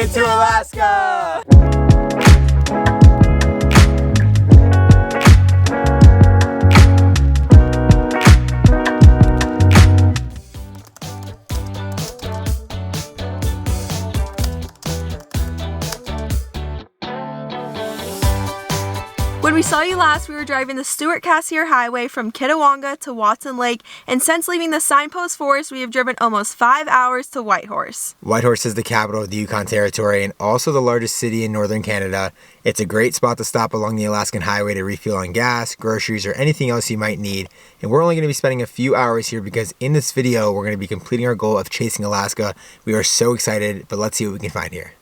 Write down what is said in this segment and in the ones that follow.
Welcome to Alaska! When we saw you last, we were driving the Stewart-Cassiar Highway from Kitawanga to Watson Lake, and since leaving the Signpost Forest, we have driven almost 5 hours to Whitehorse. Whitehorse is the capital of the Yukon Territory and also the largest city in northern Canada. It's a great spot to stop along the Alaskan Highway to refuel on gas, groceries, or anything else you might need. And we're only going to be spending a few hours here because in this video, we're going to be completing our goal of chasing Alaska. We are so excited, but let's see what we can find here.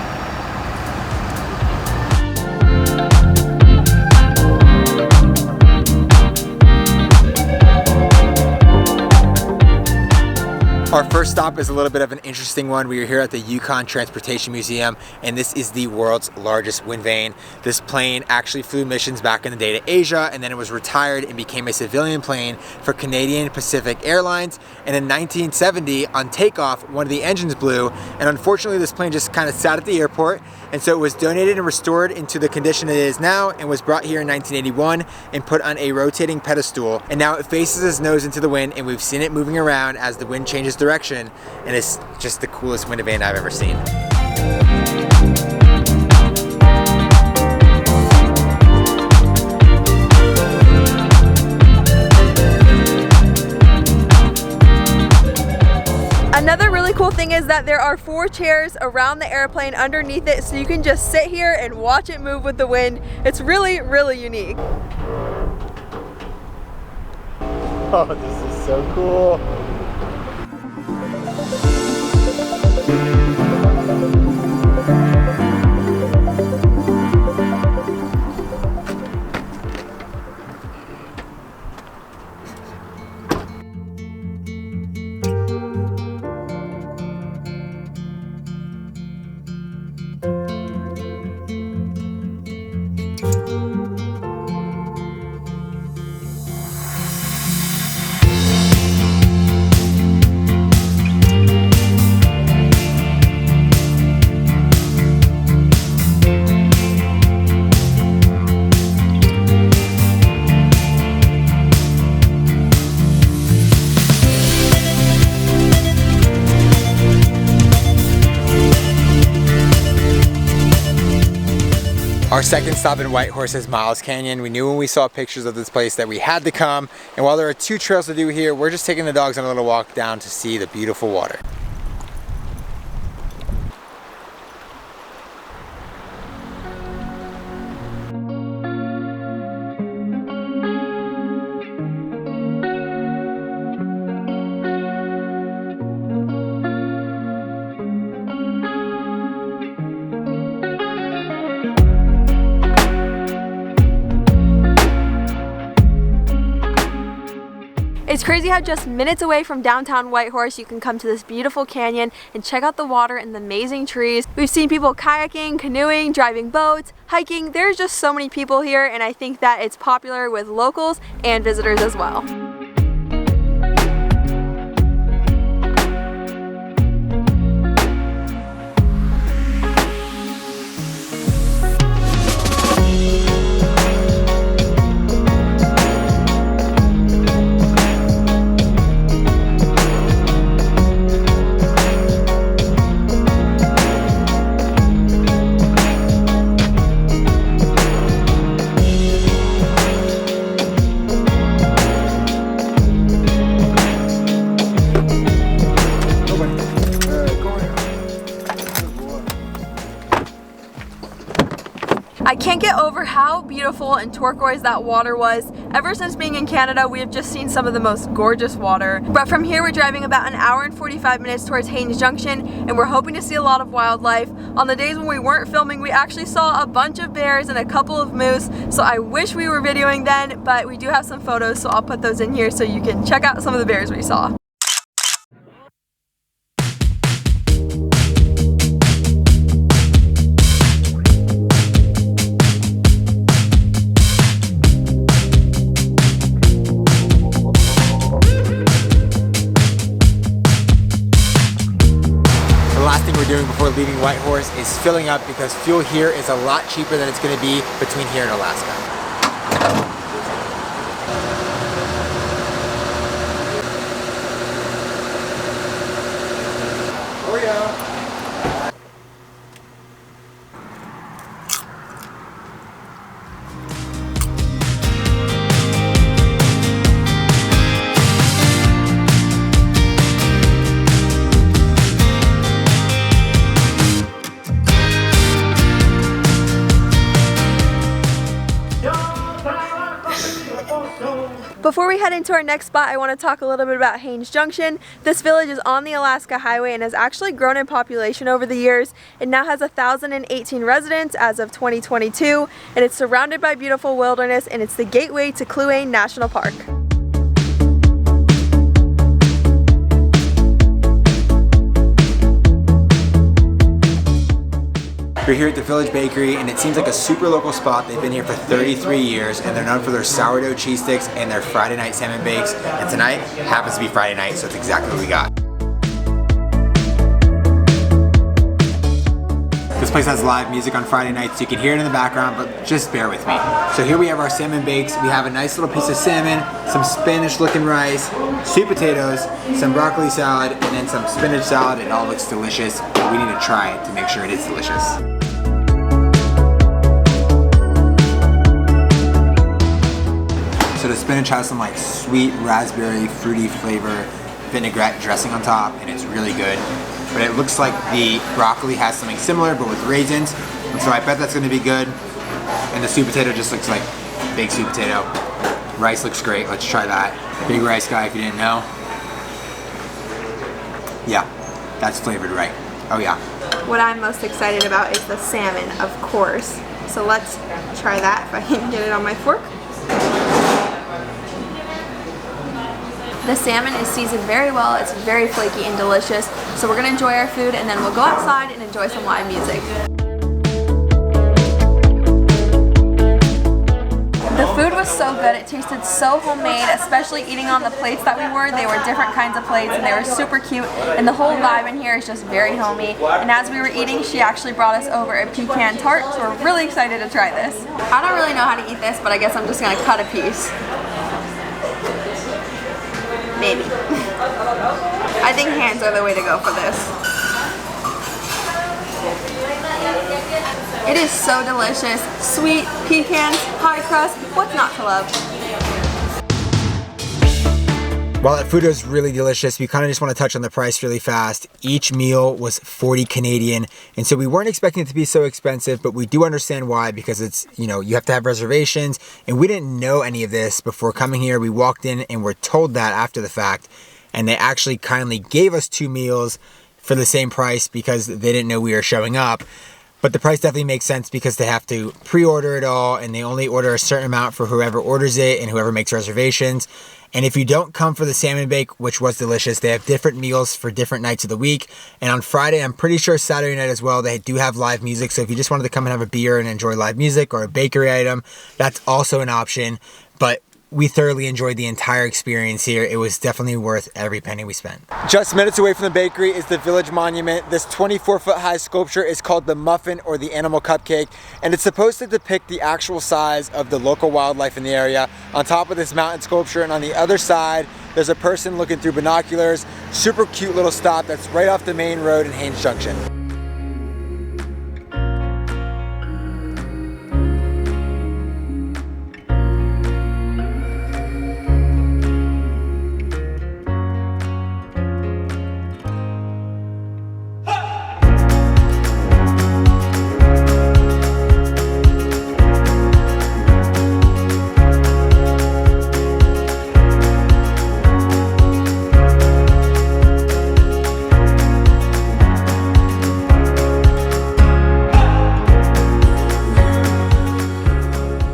Our first stop is a little bit of an interesting one. We are here at the Yukon Transportation Museum, and this is the world's largest wind vane. This plane actually flew missions back in the day to Asia, and then it was retired and became a civilian plane for Canadian Pacific Airlines. And in 1970, on takeoff, one of the engines blew, and unfortunately this plane just kind of sat at the airport, and so it was donated and restored into the condition it is now, and was brought here in 1981 and put on a rotating pedestal. And now it faces its nose into the wind, and we've seen it moving around as the wind changes direction, and it's just the coolest wind vane I've ever seen. Another really cool thing is that there are 4 chairs around the airplane underneath it, so you can just sit here and watch it move with the wind. It's really, really unique. Oh, this is so cool. Our second stop in Whitehorse is Miles Canyon. We knew when we saw pictures of this place that we had to come, and while there are 2 trails to do here, we're just taking the dogs on a little walk down to see the beautiful water. It's crazy how just minutes away from downtown Whitehorse you can come to this beautiful canyon and check out the water and the amazing trees. We've seen people kayaking, canoeing, driving boats, hiking. There's just so many people here, and I think that it's popular with locals and visitors as well. I can't get over how beautiful and turquoise that water was. Ever since being in Canada, we have just seen some of the most gorgeous water. But from here, we're driving about 1 hour and 45 minutes towards Haines Junction, and we're hoping to see a lot of wildlife. On the days when we weren't filming, we actually saw a bunch of bears and a couple of moose, so I wish we were videoing then, but we do have some photos, so I'll put those in here so you can check out some of the bears we saw. before leaving Whitehorse is filling up because fuel here is a lot cheaper than it's going to be between here and Alaska. Oh yeah. Before we head into our next spot, I want to talk a little bit about Haines Junction. This village is on the Alaska Highway and has actually grown in population over the years. It now has 1,018 residents as of 2022, and it's surrounded by beautiful wilderness, and it's the gateway to Kluane National Park. We're here at the Village Bakery, and it seems like a super local spot. They've been here for 33 years, and they're known for their sourdough cheese sticks and their Friday night salmon bakes. And tonight happens to be Friday night, so it's exactly what we got. This place has live music on Friday nights, so you can hear it in the background, but just bear with me. So here we have our salmon bakes. We have a nice little piece of salmon, some Spanish-looking rice, sweet potatoes, some broccoli salad, and then some spinach salad. It all looks delicious, but we need to try it to make sure it is delicious. So the spinach has some like sweet raspberry fruity flavor, vinaigrette dressing on top, and it's really good. But it looks like the broccoli has something similar but with raisins, and so I bet that's gonna be good. And the sweet potato just looks like baked sweet potato. Rice looks great, let's try that. Big rice guy if you didn't know. Yeah, that's flavored right. Oh yeah. What I'm most excited about is the salmon, of course. So let's try that if I can get it on my fork. The salmon is seasoned very well, it's very flaky and delicious, so we're going to enjoy our food and then we'll go outside and enjoy some live music. The food was so good, it tasted so homemade, especially eating on the plates that we were. They were different kinds of plates and they were super cute, and the whole vibe in here is just very homey. And as we were eating, she actually brought us over a pecan tart, so we're really excited to try this. I don't really know how to eat this, but I guess I'm just going to cut a piece. Maybe. I think hands are the way to go for this. It is so delicious. Sweet, pecans, pie crust, what's not to love? While that food was really delicious, we kind of just want to touch on the price really fast. Each meal was 40 Canadian, and so we weren't expecting it to be so expensive, but we do understand why, because it's, you know, you have to have reservations, and we didn't know any of this before coming here. We walked in and were told that after the fact, and they actually kindly gave us 2 meals for the same price because they didn't know we were showing up. But the price definitely makes sense because they have to pre-order it all, and they only order a certain amount for whoever orders it and whoever makes reservations. And if you don't come for the salmon bake, which was delicious, they have different meals for different nights of the week. And on Friday, I'm pretty sure Saturday night as well, they do have live music. So if you just wanted to come and have a beer and enjoy live music or a bakery item, that's also an option. But we thoroughly enjoyed the entire experience here. It was definitely worth every penny we spent. Just minutes away from the bakery is the Village Monument. This 24-foot high sculpture is called the Muffin or the Animal Cupcake, and it's supposed to depict the actual size of the local wildlife in the area. On top of this mountain sculpture, and on the other side, there's a person looking through binoculars. Super cute little stop that's right off the main road in Haines Junction.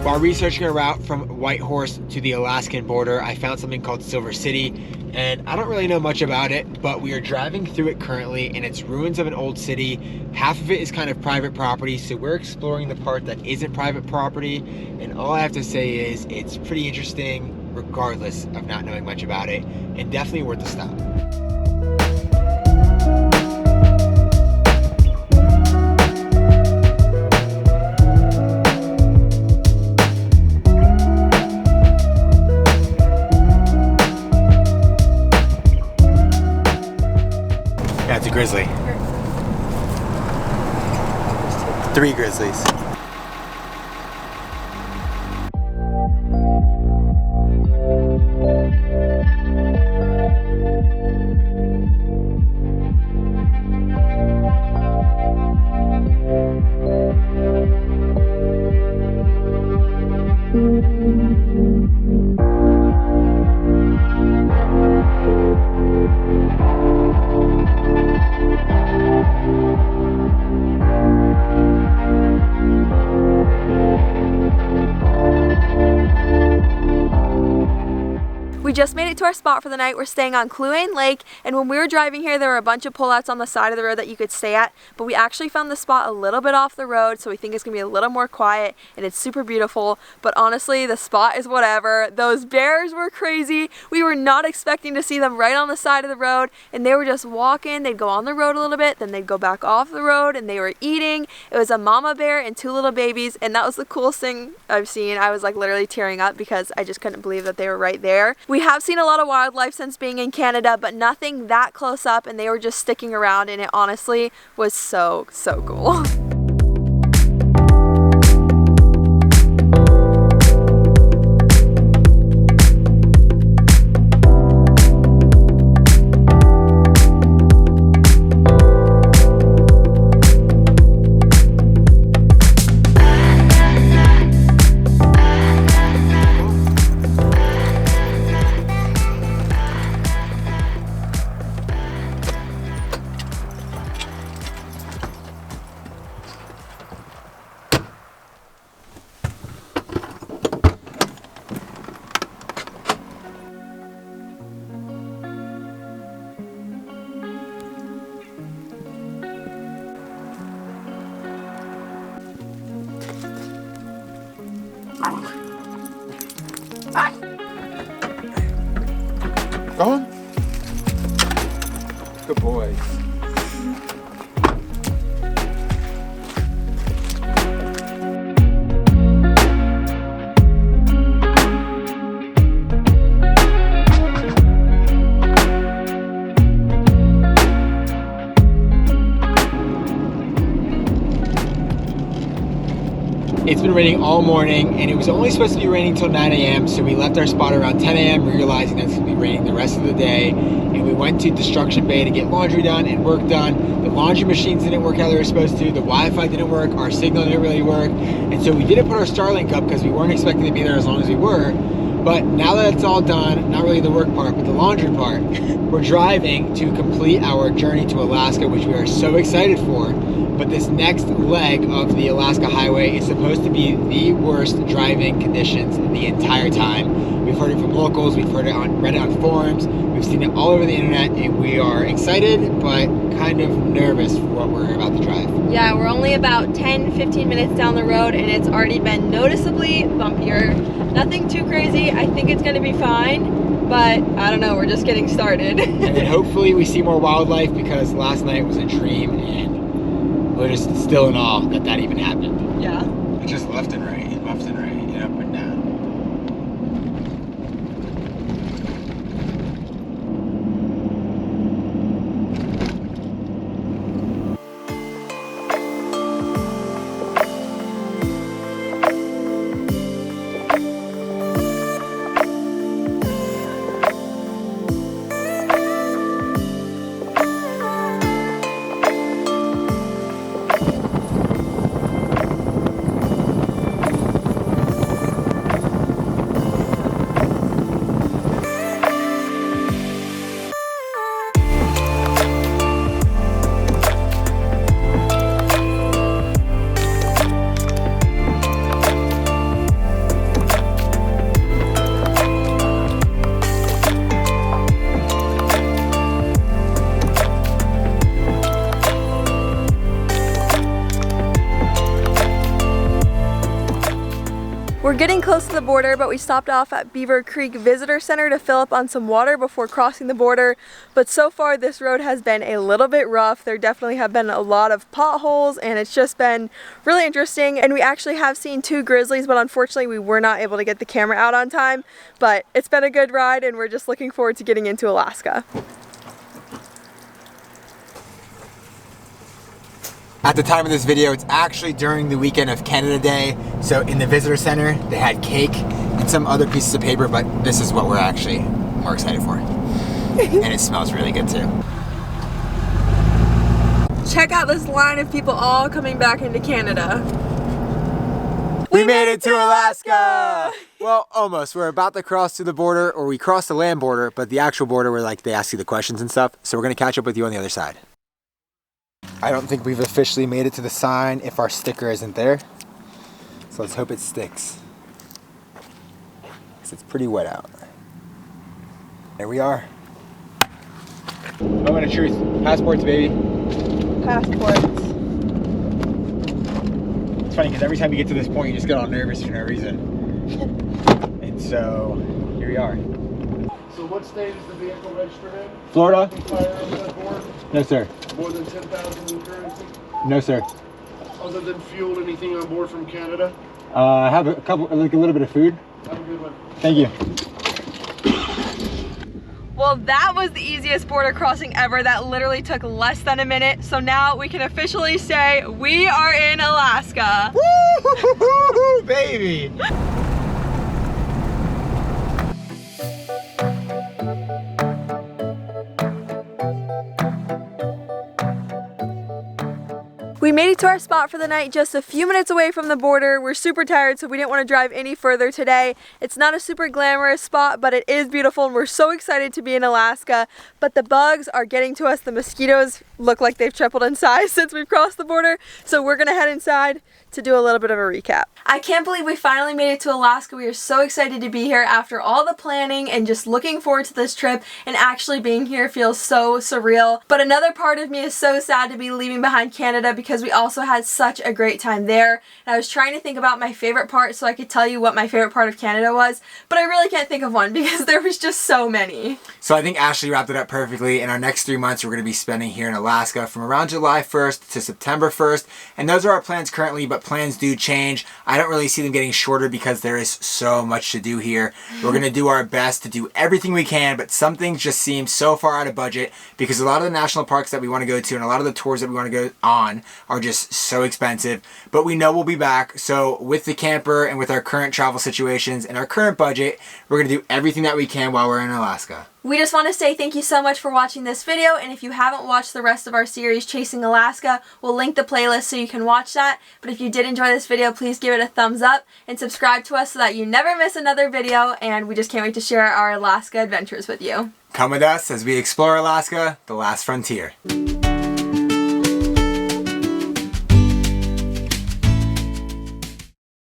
While researching a route from Whitehorse to the Alaskan border, I found something called Silver City, and I don't really know much about it, but we are driving through it currently, and it's ruins of an old city. Half of it is kind of private property, so we're exploring the part that isn't private property, and all I have to say is it's pretty interesting regardless of not knowing much about it, and definitely worth a stop. grizzly? 3 grizzlies. We just made it to our spot for the night. We're staying on Kluane Lake, and when we were driving here there were a bunch of pullouts on the side of the road that you could stay at, but we actually found the spot a little bit off the road, so we think it's gonna be a little more quiet, and it's super beautiful. But honestly, the spot is whatever. Those bears were crazy. We were not expecting to see them right on the side of the road, and they were just walking. They'd go on the road a little bit, then they'd go back off the road, and they were eating. It was a mama bear and 2 little babies, and that was the coolest thing I've seen. I was like literally tearing up because I just couldn't believe that they were right there. We have seen a lot of wildlife since being in Canada, but nothing that close up, and they were just sticking around, and it honestly was so cool. Go on. Good boy. It's been raining all morning, and it was only supposed to be raining till 9 a.m. so we left our spot around 10 a.m. realizing that it's going to be raining the rest of the day, and we went to Destruction Bay to get laundry done and work done. The laundry machines didn't work how they were supposed to, the Wi-Fi didn't work, our signal didn't really work, and so we didn't put our Starlink up because we weren't expecting to be there as long as we were. But now that it's all done, not really the work part, but the laundry part, we're driving to complete our journey to Alaska, which we are so excited for. But this next leg of the Alaska Highway is supposed to be the worst driving conditions the entire time. We've heard it from locals, we've heard it read it on forums, we've seen it all over the internet, and we are excited but kind of nervous for what we're about to drive. Yeah, we're only about 10-15 minutes down the road, and it's already been noticeably bumpier. Nothing too crazy. I think it's going to be fine, but I don't know, we're just getting started. And then hopefully we see more wildlife, because last night was a dream, and we're just still in awe that that even happened. Yeah. It's just left and right, and up and down. We're getting close to the border, but we stopped off at Beaver Creek Visitor Center to fill up on some water before crossing the border. But so far this road has been a little bit rough. There definitely have been a lot of potholes, and it's just been really interesting. And we actually have seen 2 grizzlies, but unfortunately we were not able to get the camera out on time. But it's been a good ride, and we're just looking forward to getting into Alaska. At the time of this video, it's actually during the weekend of Canada Day. So in the visitor center, they had cake and some other pieces of paper, but this is what we're actually more excited for. And it smells really good too. Check out this line of people all coming back into Canada. We made it to Alaska! Well, almost. We're about to cross through the border, or we crossed the land border, but the actual border where like they ask you the questions and stuff. So we're gonna catch up with you on the other side. I don't think we've officially made it to the sign if our sticker isn't there. So let's hope it sticks. Because it's pretty wet out. There we are. Moment of truth. Passports, baby. Passports. It's funny because every time you get to this point, you just get all nervous for no reason. And so, here we are. So what state is the vehicle registered in? Florida? Firearms on board? No, sir. More than 10,000 in currency? No, sir. Other than fuel, anything on board from Canada? I have a couple, like a little bit of food. Have a good one. Thank you. Well, that was the easiest border crossing ever. That literally took less than a minute. So now we can officially say we are in Alaska. Woo, baby! We made it to our spot for the night just a few minutes away from the border. We're super tired, so we didn't want to drive any further today. It's not a super glamorous spot, but it is beautiful, and we're so excited to be in Alaska. But the bugs are getting to us. The mosquitoes look like they've tripled in size since we've crossed the border. So we're gonna head inside to do a little bit of a recap. I can't believe we finally made it to Alaska. We are so excited to be here after all the planning and just looking forward to this trip, and actually being here feels so surreal. But another part of me is so sad to be leaving behind Canada because we also had such a great time there. And I was trying to think about my favorite part so I could tell you what my favorite part of Canada was, but I really can't think of one because there was just so many. So I think Ashley wrapped it up perfectly. In our next 3 months, we're going to be spending here in Alaska from around July 1st to September 1st. And those are our plans currently, but plans do change. I don't really see them getting shorter because there is so much to do here. We're going to do our best to do everything we can, but some things just seem so far out of budget because a lot of the national parks that we want to go to and a lot of the tours that we want to go on are just so expensive. But we know we'll be back. So with the camper and with our current travel situations and our current budget, we're going to do everything that we can while we're in Alaska. We just want to say thank you so much for watching this video, and if you haven't watched the rest of our series Chasing Alaska, we'll link the playlist so you can watch that. But if you did enjoy this video, please give it a thumbs up and subscribe to us so that you never miss another video, and we just can't wait to share our Alaska adventures with you. Come with us as we explore Alaska, the last frontier.